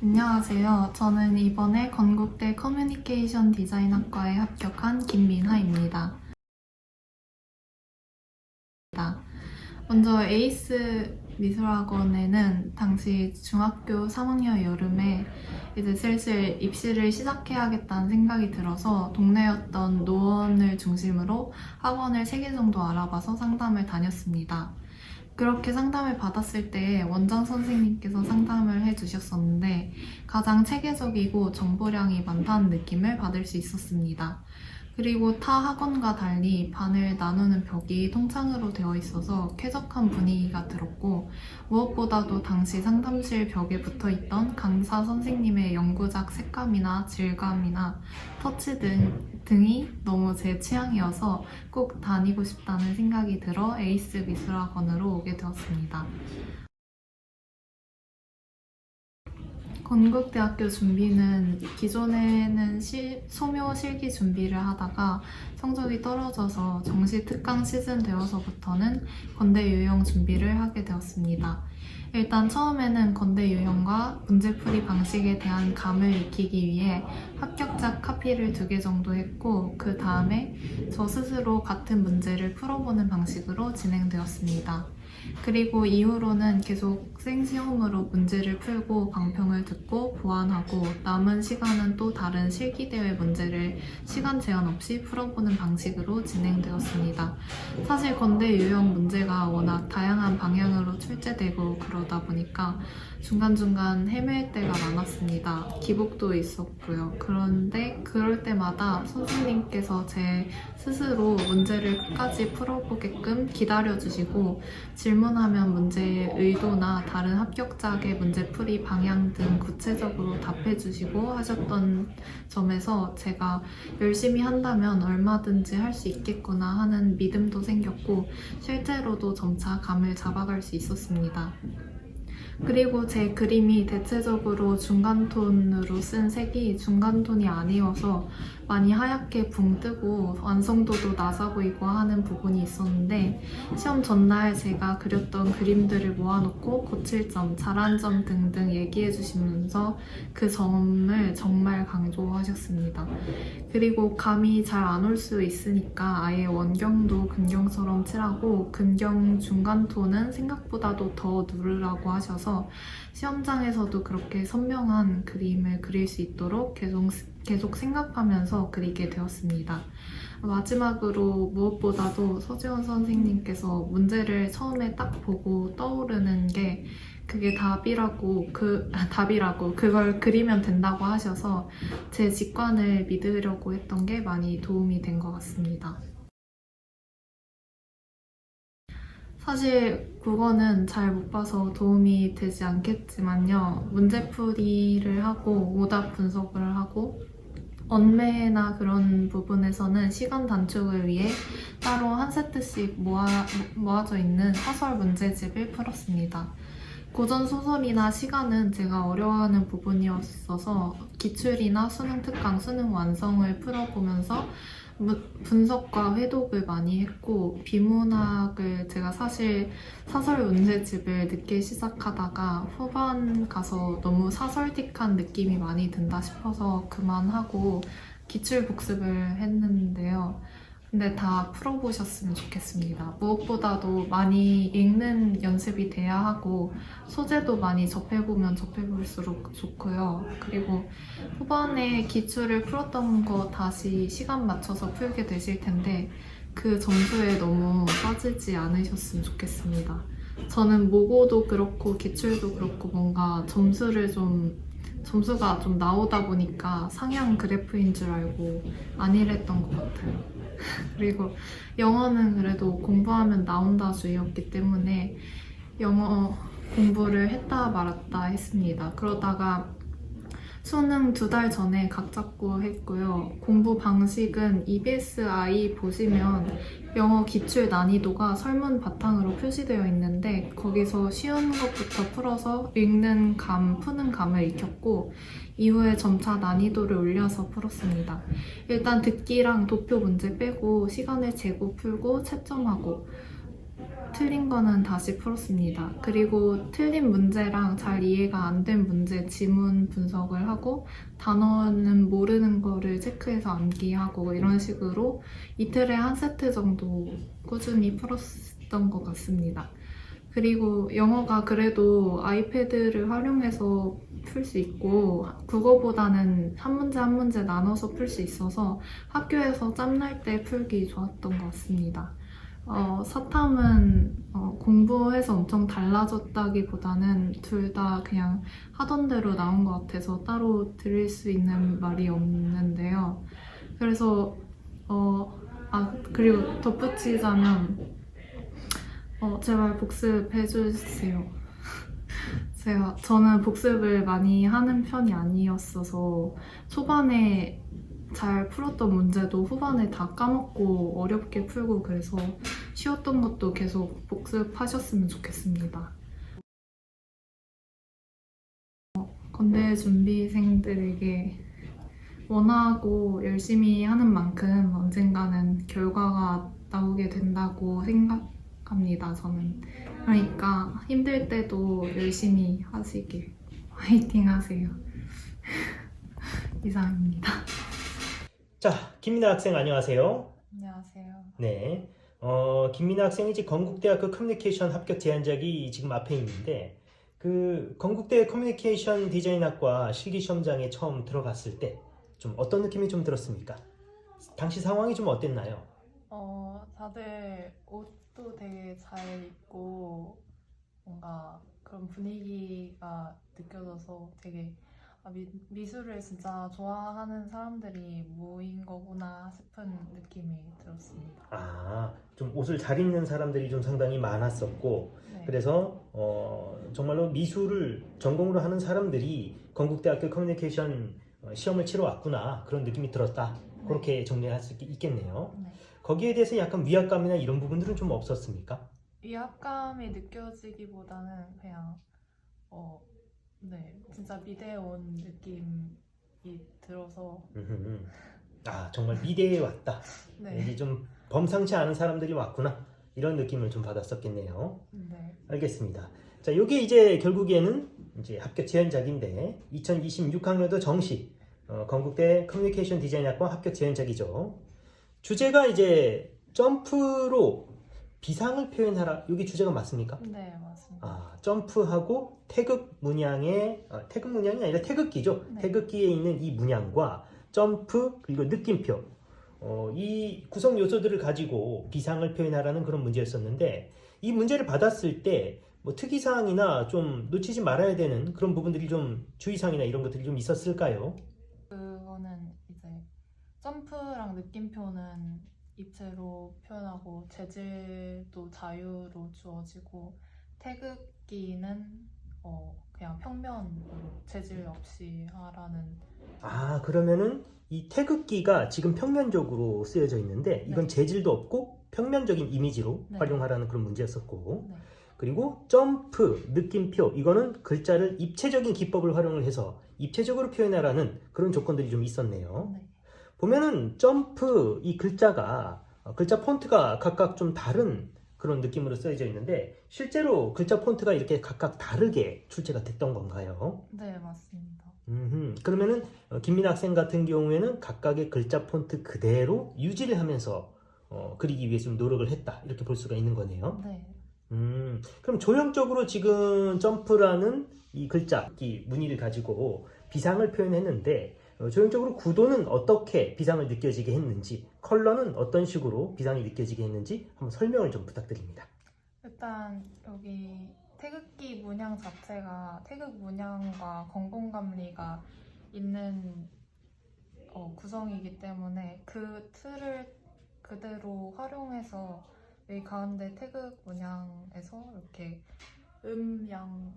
안녕하세요. 저는 이번에 건국대 커뮤니케이션 디자인학과에 합격한 김민하입니다. 먼저 에이스 미술학원에는 당시 중학교 3학년 여름에 이제 슬슬 입시를 시작해야겠다는 생각이 들어서 동네였던 노원을 중심으로 학원을 3개 정도 알아봐서 상담을 다녔습니다. 그렇게 상담을 받았을 때 원장 선생님께서 상담을 해주셨었는데 가장 체계적이고 정보량이 많다는 느낌을 받을 수 있었습니다. 그리고 타 학원과 달리 반을 나누는 벽이 통창으로 되어 있어서 쾌적한 분위기가 들었고, 무엇보다도 당시 상담실 벽에 붙어 있던 강사 선생님의 연구작 색감이나 질감이나 터치 등이 너무 제 취향이어서 꼭 다니고 싶다는 생각이 들어 에이스 미술학원으로 오게 되었습니다. 건국대학교 준비는 기존에는 소묘 실기 준비를 하다가 성적이 떨어져서 정시 특강 시즌 되어서부터는 건대 유형 준비를 하게 되었습니다. 일단 처음에는 건대 유형과 문제풀이 방식에 대한 감을 익히기 위해 합격작 카피를 2개 정도 했고, 그 다음에 저 스스로 같은 문제를 풀어보는 방식으로 진행되었습니다. 그리고 이후로는 계속 생시험으로 문제를 풀고 강평을 듣고 보완하고, 남은 시간은 또 다른 실기대회 문제를 시간 제한 없이 풀어보는 방식으로 진행되었습니다. 사실 건대 유형 문제가 워낙 다양한 방향으로 출제되고 그러다 보니까 중간중간 헤맬 때가 많았습니다. 기복도 있었고요. 그런데 그럴 때마다 선생님께서 제 스스로 문제를 끝까지 풀어보게끔 기다려주시고, 질문하면 문제의 의도나 다른 합격작의 문제풀이 방향 등 구체적으로 답해주시고 하셨던 점에서 제가 열심히 한다면 얼마든지 할 수 있겠구나 하는 믿음도 생겼고, 실제로도 점차 감을 잡아갈 수 있었습니다. 그리고 제 그림이 대체적으로 중간톤으로 쓴 색이 중간톤이 아니어서 많이 하얗게 붕 뜨고 완성도도 낮아 보이고 하는 부분이 있었는데, 시험 전날 제가 그렸던 그림들을 모아놓고 고칠 점, 잘한 점 등등 얘기해 주시면서 그 점을 정말 강조하셨습니다. 그리고 감이 잘 안 올 수 있으니까 아예 원경도 금경처럼 칠하고 금경 중간톤은 생각보다도 더 누르라고 하셔서 시험장에서도 그렇게 선명한 그림을 그릴 수 있도록 계속 생각하면서 그리게 되었습니다. 마지막으로 무엇보다도 서지원 선생님께서 문제를 처음에 딱 보고 떠오르는 게 그게 답이라고 그걸 그리면 된다고 하셔서 제 직관을 믿으려고 했던 게 많이 도움이 된 것 같습니다. 사실 국어는 잘 못 봐서 도움이 되지 않겠지만요. 문제풀이를 하고 오답 분석을 하고 언매나 그런 부분에서는 시간 단축을 위해 따로 한 세트씩 모아져 있는 사설 문제집을 풀었습니다. 고전 소설이나 시간은 제가 어려워하는 부분이었어서 기출이나 수능 특강, 수능 완성을 풀어보면서 분석과 회독을 많이 했고, 비문학을 제가 사실 사설 문제집을 늦게 시작하다가 후반 가서 너무 사설틱한 느낌이 많이 든다 싶어서 그만하고 기출 복습을 했는데요. 근데 다 풀어보셨으면 좋겠습니다. 무엇보다도 많이 읽는 연습이 돼야 하고 소재도 많이 접해보면 접해볼수록 좋고요. 그리고 후반에 기출을 풀었던 거 다시 시간 맞춰서 풀게 되실 텐데 그 점수에 너무 빠지지 않으셨으면 좋겠습니다. 저는 모고도 그렇고 기출도 그렇고 뭔가 점수가 좀 나오다 보니까 상향 그래프인 줄 알고 안일했던 것 같아요. 그리고 영어는 그래도 공부하면 나온다 주의였기 때문에 영어 공부를 했다 말았다 했습니다. 그러다가 수능 2달 전에 각 잡고 했고요. 공부 방식은 EBSI 보시면 영어 기출 난이도가 설문 바탕으로 표시되어 있는데 거기서 쉬운 것부터 풀어서 읽는 감, 푸는 감을 익혔고 이후에 점차 난이도를 올려서 풀었습니다. 일단 듣기랑 도표 문제 빼고 시간을 재고 풀고 채점하고 틀린 거는 다시 풀었습니다. 그리고 틀린 문제랑 잘 이해가 안 된 문제 지문 분석을 하고 단어는 모르는 거를 체크해서 암기하고 이런 식으로 이틀에 한 세트 정도 꾸준히 풀었던 것 같습니다. 그리고 영어가 그래도 아이패드를 활용해서 풀 수 있고 국어보다는 한 문제 한 문제 나눠서 풀 수 있어서 학교에서 짬날 때 풀기 좋았던 것 같습니다. 사탐은 공부해서 엄청 달라졌다기보다는 둘 다 그냥 하던 대로 나온 것 같아서 따로 드릴 수 있는 말이 없는데요. 그래서 그리고 덧붙이자면 제발 복습해주세요. 저는 복습을 많이 하는 편이 아니었어서 초반에 잘 풀었던 문제도 후반에 다 까먹고 어렵게 풀고 그래서 쉬웠던 것도 계속 복습하셨으면 좋겠습니다. 건대 준비생들에게 원하고 열심히 하는 만큼 언젠가는 결과가 나오게 된다고 생각합니다, 저는. 그러니까 힘들 때도 열심히 하시길 화이팅 하세요. 이상입니다. 자, 김민아 학생 안녕하세요. 안녕하세요. 네, 김민아 학생이 이제 건국대학교 커뮤니케이션 합격 제안작이 지금 앞에 있는데 그 건국대 커뮤니케이션 디자인학과 실기시험장에 처음 들어갔을 때 좀 어떤 느낌이 좀 들었습니까? 당시 상황이 좀 어땠나요? 다들 옷도 되게 잘 입고 뭔가 그런 분위기가 느껴져서 되게 미술을 진짜 좋아하는 사람들이 모인 거구나 싶은 느낌이 들었습니다. 좀 옷을 잘 입는 사람들이 좀 상당히 많았었고 네. 그래서 정말로 미술을 전공으로 하는 사람들이 건국대학교 커뮤니케이션 시험을 치러 왔구나 그런 느낌이 들었다. 네. 그렇게 정리할 수 있겠네요. 네. 거기에 대해서 약간 위압감이나 이런 부분들은 좀 없었습니까? 위압감이 느껴지기보다는 그냥 네, 진짜 미대에 온 느낌이 들어서 정말 미대에 왔다. 네. 이제 좀 범상치 않은 사람들이 왔구나. 이런 느낌을 좀 받았었겠네요. 네. 알겠습니다. 자, 이게 이제 결국에는 이제 합격 제안작인데 2026학년도 정시 건국대 커뮤니케이션 디자인학과 합격 제안작이죠. 주제가 이제 점프로 비상을 표현하라. 여기 주제가 맞습니까? 네, 맞습니다. 점프하고 태극 문양이 아니라 태극기죠. 네. 태극기에 있는 이 문양과 점프 그리고 느낌표 이 구성 요소들을 가지고 비상을 표현하라는 그런 문제였었는데 이 문제를 받았을 때 뭐 특이사항이나 좀 놓치지 말아야 되는 그런 부분들이 좀 주의사항이나 이런 것들이 좀 있었을까요? 그거는 이제 점프랑 느낌표는 입체로 표현하고 재질도 자유로 주어지고 태극기는 그냥 평면으로 재질 없이 하라는. 그러면은 이 태극기가 지금 평면적으로 쓰여져 있는데 이건 네. 재질도 없고 평면적인 이미지로 네. 활용하라는 그런 문제였었고 네. 그리고 점프, 느낌표 이거는 글자를 입체적인 기법을 활용을 해서 입체적으로 표현하라는 그런 조건들이 좀 있었네요. 네. 보면은 점프 이 글자가 글자 폰트가 각각 좀 다른 그런 느낌으로 쓰여져 있는데 실제로 글자 폰트가 이렇게 각각 다르게 출제가 됐던 건가요? 네, 맞습니다. 그러면은 김민아 학생 같은 경우에는 각각의 글자 폰트 그대로 유지를 하면서 그리기 위해 좀 노력을 했다 이렇게 볼 수가 있는 거네요. 네. 그럼 조형적으로 지금 점프라는 이 글자, 이 무늬를 가지고 비상을 표현했는데 조형적으로 구도는 어떻게 비상을 느껴지게 했는지 컬러는 어떤 식으로 비상이 느껴지게 했는지 한번 설명을 좀 부탁드립니다. 일단 여기 태극기 문양 자체가 태극 문양과 건공감리가 있는 구성이기 때문에 그 틀을 그대로 활용해서 여기 가운데 태극 문양에서 이렇게 음양이라고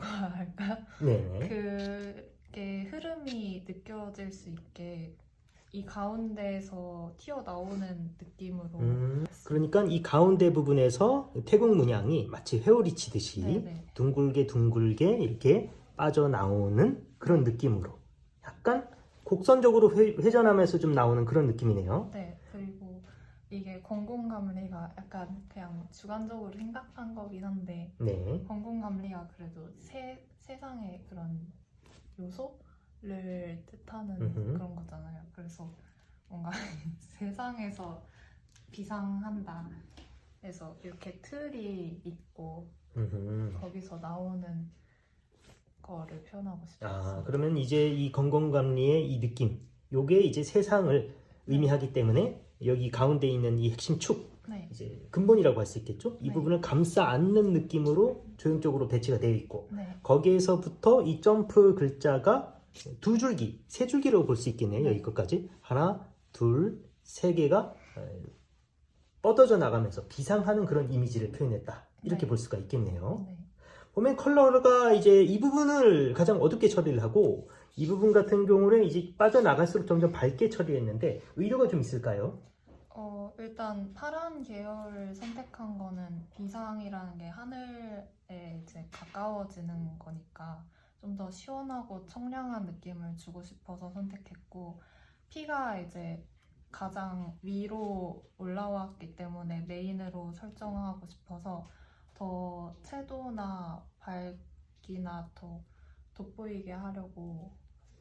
할까요? 네네. 그게 흐름이 느껴질 수 있게 이 가운데에서 튀어나오는 느낌으로 그러니까 이 가운데 부분에서 태극 문양이 마치 회오리 치듯이 네네. 둥글게 이렇게 빠져나오는 그런 느낌으로 약간 곡선적으로 회전하면서 좀 나오는 그런 느낌이네요. 네, 그리고 이게 건공감리가 약간 그냥 주관적으로 생각한 거긴 한데 네. 건공감리가 그래도 세상의 그런 요소를 뜻하는 음흠. 그런 거잖아요. 그래서 뭔가 세상에서 비상한다 해서 이렇게 틀이 있고 거기서 나오는 거를 표현하고 싶었어요. 그러면 이제 이 건강감리의 이 느낌, 요게 이제 세상을 의미하기 때문에 여기 가운데 있는 이 핵심 축, 네. 이제 근본이라고 할 수 있겠죠? 이 네. 부분을 감싸 안는 느낌으로 조형적으로 배치가 되어 있고 네. 거기에서부터 이 점프 글자가 두 줄기, 세 줄기라고 볼 수 있겠네요. 네. 여기 끝까지 하나, 둘, 세 개가 뻗어져 나가면서 비상하는 그런 이미지를 표현했다. 이렇게 네. 볼 수가 있겠네요. 네. 보면 컬러가 이제 이 부분을 가장 어둡게 처리를 하고 이 부분 같은 경우는 이제 빠져나갈수록 점점 밝게 처리했는데 의도가 좀 있을까요? 일단 파란 계열을 선택한 거는 비상이라는 게 하늘에 이제 가까워지는 거니까 좀 더 시원하고 청량한 느낌을 주고 싶어서 선택했고 피가 이제 가장 위로 올라왔기 때문에 메인으로 설정하고 싶어서 더 채도나 밝기나 더 돋보이게 하려고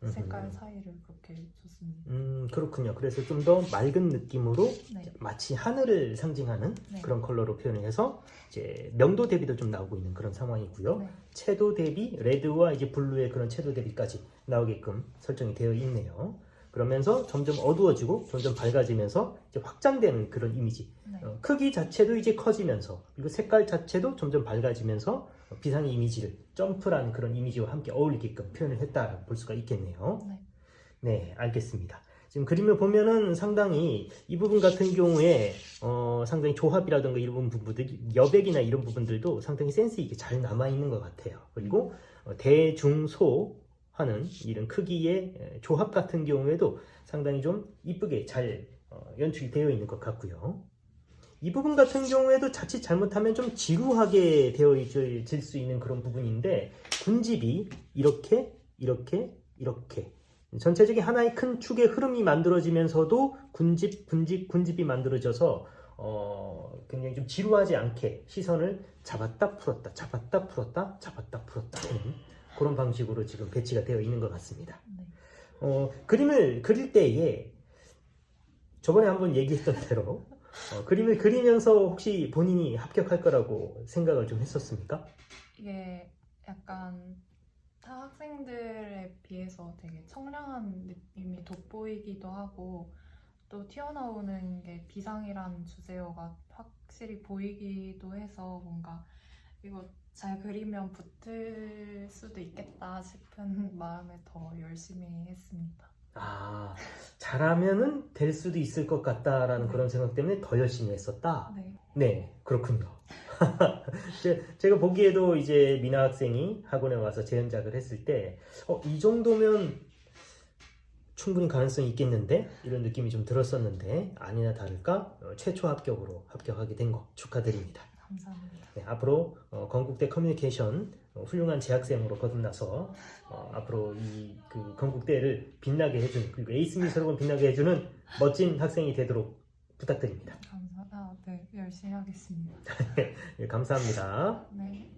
색깔 차이를 그렇게 줬습니다. 그렇군요. 그래서 좀 더 맑은 느낌으로 네. 마치 하늘을 상징하는 네. 그런 컬러로 표현을 해서 이제 명도 대비도 좀 나오고 있는 그런 상황이고요. 네. 채도 대비, 레드와 이제 블루의 그런 채도 대비까지 나오게끔 설정이 되어 있네요. 그러면서 점점 어두워지고 점점 밝아지면서 이제 확장되는 그런 이미지. 네. 크기 자체도 이제 커지면서 그리고 색깔 자체도 점점 밝아지면서 비상의 이미지를 점프라는 그런 이미지와 함께 어울리게끔 표현을 했다고 볼 수가 있겠네요. 네. 네, 알겠습니다. 지금 그림을 보면은 상당히 이 부분 같은 경우에 상당히 조합이라든가 이런 부분들, 여백이나 이런 부분들도 상당히 센스 있게 잘 남아 있는 것 같아요. 그리고 대중소 하는 이런 크기의 조합 같은 경우에도 상당히 좀 이쁘게 잘 연출이 되어 있는 것 같고요. 이 부분 같은 경우에도 자칫 잘못하면 좀 지루하게 되어질 수 있는 그런 부분인데 군집이 이렇게 전체적인 하나의 큰 축의 흐름이 만들어지면서도 군집이 만들어져서 굉장히 좀 지루하지 않게 시선을 잡았다 풀었다 하는 그런 방식으로 지금 배치가 되어 있는 것 같습니다. 네. 그림을 그릴 때에 저번에 한번 얘기했던 대로 그림을 그리면서 혹시 본인이 합격할 거라고 생각을 좀 했었습니까? 이게 약간 타 학생들에 비해서 되게 청량한 느낌이 돋보이기도 하고 또 튀어나오는 게 비상이라는 주제어가 확실히 보이기도 해서 뭔가 이거 잘 그리면 붙을 수도 있겠다 싶은 마음에 더 열심히 했습니다. 잘하면은 될 수도 있을 것 같다라는 네. 그런 생각 때문에 더 열심히 했었다. 네. 네, 그렇군요. 제가 보기에도 이제 미나 학생이 학원에 와서 재연작을 했을 때, 이 정도면 충분히 가능성이 있겠는데? 이런 느낌이 좀 들었었는데, 아니나 다를까, 최초 합격으로 합격하게 된 거 축하드립니다. 감사합니다. 네, 앞으로 건국대 커뮤니케이션 훌륭한 재학생으로 거듭나서 앞으로 그 건국대를 빛나게 해주는 그리고 에이스 미술학원 빛나게 해주는 멋진 학생이 되도록 부탁드립니다. 네, 열심히 하겠습니다. 네, 감사합니다. 네.